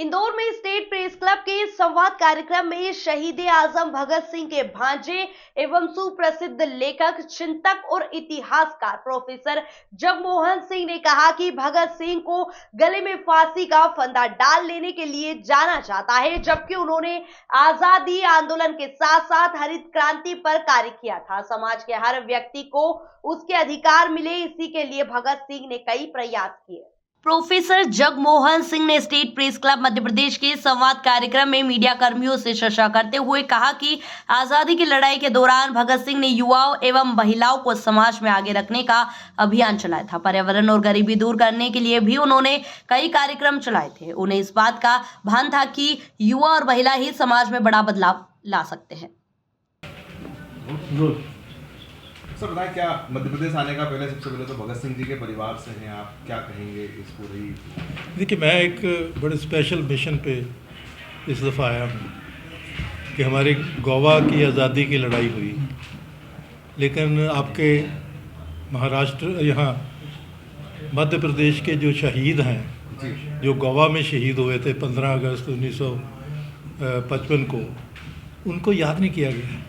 इंदौर में state press club के संवाद कार्यक्रम में शहीद आजम भगत सिंह के भांजे एवं सुप्रसिद्ध लेखक, चिंतक और इतिहासकार प्रोफेसर जगमोहन सिंह ने कहा कि भगत सिंह को गले में फांसी का फंदा डाल लेने के लिए जाना जाता है, जबकि उन्होंने आजादी आंदोलन के साथ साथ हरित क्रांति पर कार्य किया था। समाज के हर व्यक्ति को उसके अधिकार मिले, इसी के लिए भगत सिंह ने कई प्रयास किए। प्रोफेसर जगमोहन सिंह ने state press club Madhya Pradesh के संवाद कार्यक्रम में मीडिया कर्मियों से चर्चा करते हुए कहा कि आजादी की लड़ाई के दौरान भगत सिंह ने युवाओं एवं महिलाओं को समाज में आगे रखने का अभियान चलाया था। पर्यावरण और गरीबी दूर करने के लिए भी उन्होंने कई कार्यक्रम चलाए थे। उन्हें इस बात का भान था कि युवा और महिला ही समाज में बड़ा बदलाव ला सकते हैं। सर बताएं, क्या मध्य प्रदेश आने का पहले सबसे पहले तो भगत सिंह जी के परिवार से हैं, आप क्या कहेंगे इस पूरी? देखिए, मैं एक बड़े स्पेशल मिशन पे इस दफ़ा आया हूँ कि हमारी गोवा की आज़ादी की लड़ाई हुई, लेकिन आपके महाराष्ट्र यहाँ मध्य प्रदेश के जो शहीद हैं, जो गोवा में शहीद हुए थे 15 अगस्त 1955 को, उनको याद नहीं किया गया।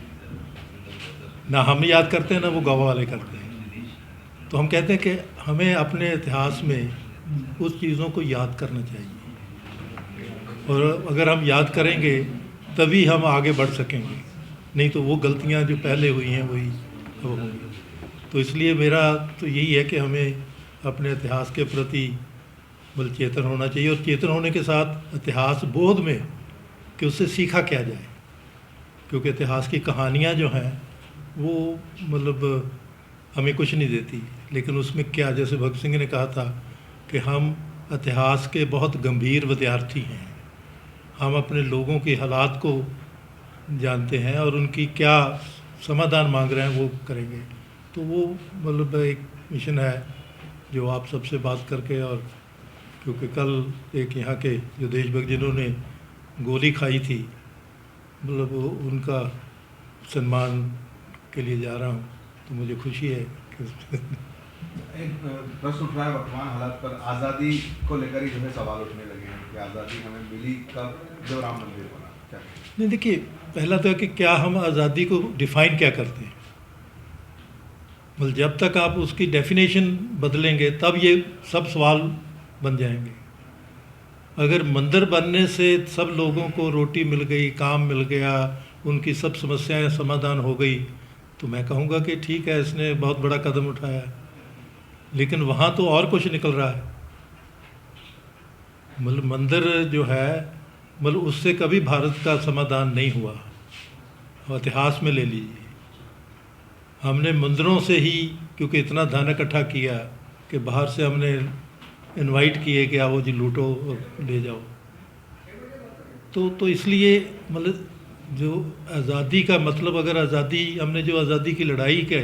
ना हम याद करते हैं, ना वो गोवा वाले करते हैं। तो हम कहते हैं कि हमें अपने इतिहास में उस चीज़ों को याद करना चाहिए, और अगर हम याद करेंगे तभी हम आगे बढ़ सकेंगे, नहीं तो वो गलतियां जो पहले हुई हैं वही अब होंगी। तो इसलिए मेरा तो यही है कि हमें अपने इतिहास के प्रति बल चेतन होना चाहिए, और चेतन होने के साथ इतिहास बोध में कि उससे सीखा क्या जाए, क्योंकि इतिहास की कहानियाँ जो हैं वो मतलब हमें कुछ नहीं देती, लेकिन उसमें क्या, जैसे भगत सिंह ने कहा था कि हम इतिहास के बहुत गंभीर विद्यार्थी हैं, हम अपने लोगों के हालात को जानते हैं और उनकी क्या समाधान मांग रहे हैं वो करेंगे। तो वो मतलब एक मिशन है जो आप सबसे बात करके, और क्योंकि कल एक यहाँ के जो देशभक्त जिन्होंने गोली खाई थी, मतलब उनका सम्मान के लिए जा रहा हूँ, तो मुझे खुशी है कि एक प्रश्न उठ रहा है वर्तमान हालात पर, आज़ादी को लेकर ही जो है सवाल उठने लगे हैं कि आज़ादी हमें मिली कब, जब राम मंदिर बना। क्या नहीं, देखिए, पहला तो है कि क्या हम आज़ादी को डिफ़ाइन क्या करते हैं। मतलब जब तक आप उसकी डेफिनेशन बदलेंगे तब ये सब सवाल बन जाएंगे। अगर मंदिर बनने से सब लोगों को रोटी मिल गई, काम मिल गया, उनकी सब समस्याएं समाधान हो गई, तो मैं कहूँगा कि ठीक है, इसने बहुत बड़ा कदम उठाया, लेकिन वहाँ तो और कुछ निकल रहा है। मतलब मंदिर जो है, मतलब उससे कभी भारत का समाधान नहीं हुआ। इतिहास में ले लीजिए, हमने मंदिरों से ही क्योंकि इतना धन इकट्ठा किया कि बाहर से हमने इनवाइट किए कि आओ जी लूटो और ले जाओ। तो इसलिए मतलब जो आज़ादी का मतलब, अगर आज़ादी हमने जो आज़ादी की लड़ाई के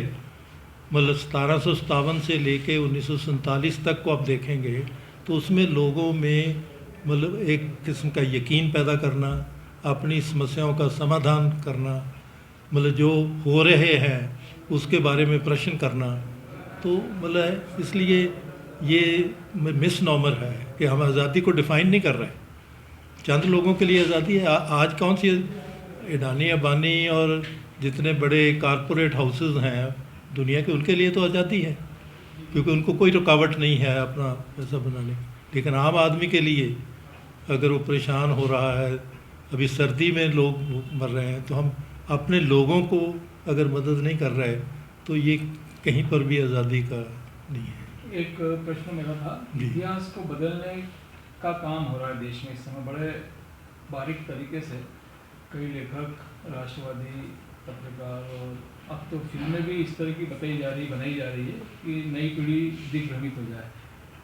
मतलब 1757 से लेके 1947 तक को आप देखेंगे, तो उसमें लोगों में मतलब एक किस्म का यकीन पैदा करना, अपनी समस्याओं का समाधान करना, मतलब जो हो रहे हैं उसके बारे में प्रश्न करना। तो मतलब इसलिए ये मिस नॉमर है कि हम आज़ादी को डिफ़ाइन नहीं कर रहे। चंद लोगों के लिए आज़ादी है। आज कौन सी अडानी अंबानी और जितने बड़े कारपोरेट हाउसेस हैं दुनिया के, उनके लिए तो आज़ादी है, क्योंकि उनको कोई रुकावट नहीं है अपना पैसा बनाने की। लेकिन आम आदमी के लिए अगर वो परेशान हो रहा है, अभी सर्दी में लोग मर रहे हैं, तो हम अपने लोगों को अगर मदद नहीं कर रहे, तो ये कहीं पर भी आज़ादी का नहीं है। एक प्रश्न मेरा था, इतिहास को बदलने का काम हो रहा है देश में इस समय बड़े बारीक तरीके से। कई लेखक, राष्ट्रवादी पत्रकार, और अब तो फिल्में भी इस तरह की बनाई जा रही है कि नई पीढ़ी दिग्भ्रमित हो जाए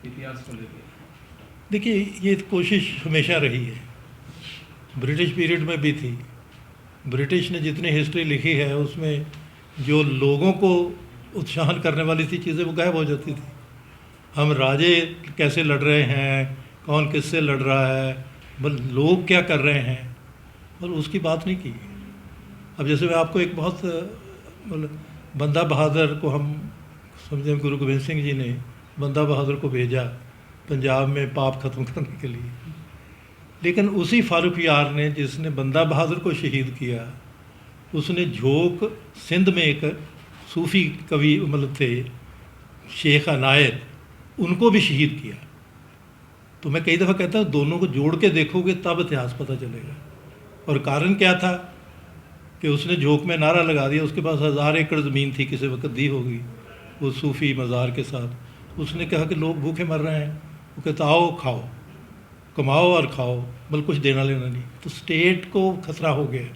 इतिहास को लेकर। देखिए, ये कोशिश हमेशा रही है, ब्रिटिश पीरियड में भी थी। ब्रिटिश ने जितनी हिस्ट्री लिखी है उसमें जो लोगों को उत्साहन करने वाली थी चीज़ें वो गायब हो जाती थी। हम राजे कैसे लड़ रहे हैं, कौन किससे लड़ रहा है, मतलब लोग क्या कर रहे हैं, और उसकी बात नहीं की। अब जैसे मैं आपको एक बहुत मतलब बंदा बहादुर को हम समझें, गुरु गोबिंद सिंह जी ने बंदा बहादुर को भेजा पंजाब में पाप ख़त्म करने के लिए। लेकिन उसी फारूक यार ने जिसने बंदा बहादुर को शहीद किया, उसने झोंक सिंध में एक सूफ़ी कवि मतलब थे शेख अनायत, उनको भी शहीद किया। तो मैं कई दफ़ा कहता हूँ दोनों को जोड़ के देखोगे तब इतिहास पता चलेगा। और कारण क्या था कि उसने झोंक में नारा लगा दिया, उसके पास 1000 एकड़ ज़मीन थी, किसी वक्त दी होगी, वो सूफ़ी मज़ार के साथ। उसने कहा कि लोग भूखे मर रहे हैं, वो कहता आओ खाओ, कमाओ और खाओ, बल कुछ देना लेना नहीं। तो स्टेट को खतरा हो गया।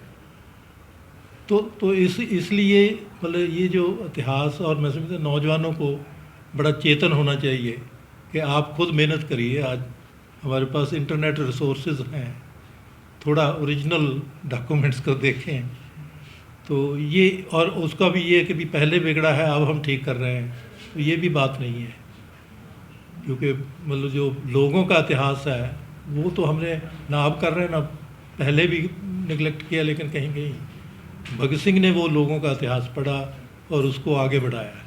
तो इसलिए मतलब ये जो इतिहास, और मैं समझता हूँ नौजवानों को बड़ा चेतन होना चाहिए कि आप खुद मेहनत करिए। आज हमारे पास इंटरनेट रिसोर्सेज हैं, थोड़ा ओरिजिनल डॉक्यूमेंट्स को देखें। तो ये, और उसका भी ये है कि भी पहले बिगड़ा है अब हम ठीक कर रहे हैं, तो ये भी बात नहीं है। क्योंकि मतलब जो लोगों का इतिहास है वो तो हमने ना अब कर रहे हैं ना पहले भी निगलेक्ट किया, लेकिन कहीं कहीं भगत सिंह ने वो लोगों का इतिहास पढ़ा और उसको आगे बढ़ाया।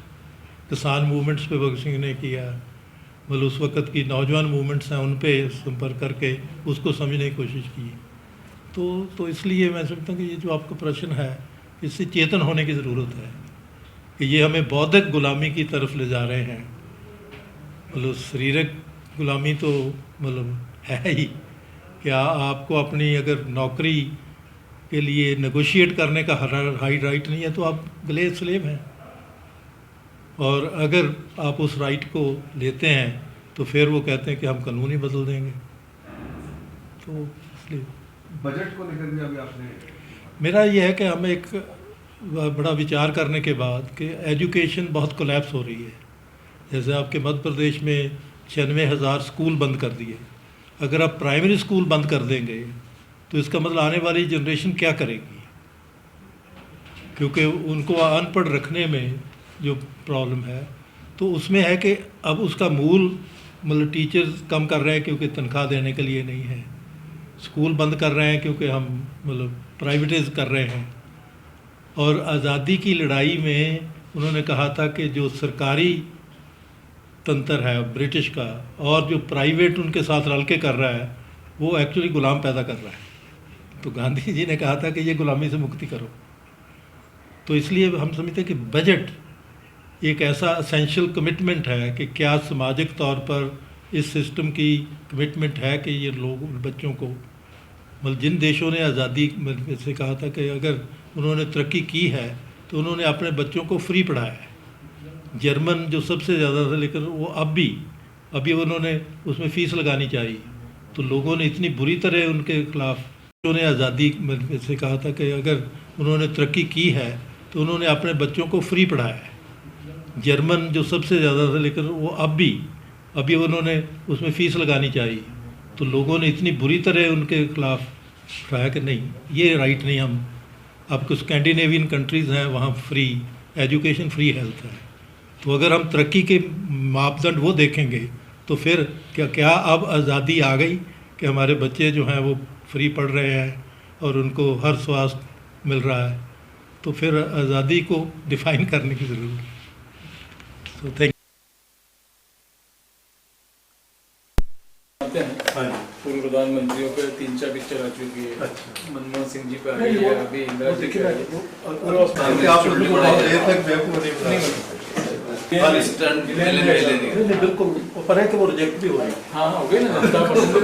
किसान मूवमेंट्स पे भगत सिंह ने किया, मतलब उस वक़्त की नौजवान मूवमेंट्स हैं उन पे संपर्क करके उसको समझने की कोशिश की। तो इसलिए मैं समझता हूँ कि ये जो आपका प्रश्न है, इससे चेतन होने की ज़रूरत है कि ये हमें बौद्धिक गुलामी की तरफ ले जा रहे हैं। मतलब शारीरिक गुलामी तो मतलब है ही, क्या आपको अपनी अगर नौकरी के लिए नेगोशिएट करने का हाई राइट नहीं है तो आप गले स्लेव हैं। और अगर आप उस राइट को लेते हैं तो फिर वो कहते हैं कि हम कानून ही बदल देंगे। तो इसलिए बजट को लेकर भी अभी आपने, मेरा ये है कि हमें एक बड़ा विचार करने के बाद कि एजुकेशन बहुत कोलैप्स हो रही है। जैसे आपके मध्य प्रदेश में 96,000 स्कूल बंद कर दिए। अगर आप प्राइमरी स्कूल बंद कर देंगे तो इसका मतलब आने वाली जनरेशन क्या करेगी, क्योंकि उनको अनपढ़ रखने में जो प्रॉब्लम है तो उसमें है कि अब उसका मूल मतलब टीचर्स कम कर रहे हैं क्योंकि तनख्वाह देने के लिए नहीं है, स्कूल बंद कर रहे हैं क्योंकि हम मतलब प्राइवेटाइज कर रहे हैं। और आज़ादी की लड़ाई में उन्होंने कहा था कि जो सरकारी तंत्र है ब्रिटिश का और जो प्राइवेट उनके साथ रल के कर रहा है वो एक्चुअली गुलाम पैदा कर रहा है। तो गांधी जी ने कहा था कि ये गुलामी से मुक्ति करो। तो इसलिए हम समझते हैं कि बजट एक ऐसा असेंशियल कमिटमेंट है कि क्या सामाजिक तौर पर इस सिस्टम की कमिटमेंट है कि ये लोग बच्चों को, मतलब जिन देशों ने आज़ादी से कहा था कि अगर उन्होंने तरक्की की है तो उन्होंने अपने बच्चों को फ्री पढ़ाया है। जर्मन जो सबसे ज़्यादा था, लेकिन वो अभी उन्होंने उसमें फ़ीस लगानी चाहिए। तो लोगों ने इतनी बुरी तरह उनके खिलाफ, उन्होंने आज़ादी से कहा था कि अगर उन्होंने तरक्की की है तो उन्होंने अपने बच्चों को फ्री पढ़ाया है। जर्मन जो सबसे ज़्यादा था, लेकिन वो अभी उन्होंने उसमें फ़ीस लगानी चाहिए। तो लोगों ने इतनी बुरी तरह उनके खिलाफ उठाया कि नहीं, ये राइट नहीं। हम आपको स्कैंडिनेवियन कंट्रीज़ हैं वहाँ फ्री एजुकेशन, फ्री हेल्थ है। तो अगर हम तरक्की के मापदंड वो देखेंगे तो फिर क्या अब आज़ादी आ गई कि हमारे बच्चे जो हैं वो फ्री पढ़ रहे हैं और उनको हर स्वास्थ्य मिल रहा है। तो फिर आज़ादी को डिफ़ाइन करने की ज़रूरत है। तो थैंक पूर्व प्रधानमंत्रियों पे 3-4 पिक्चर आ चुकी है। मनमोहन सिंह जी पे आ रही है, अभी इंदिरा जी पे आ रही है। बिल्कुल, पर है कि वो रिजेक्ट भी हो रही है। हाँ हो गई ना, जनता पसंद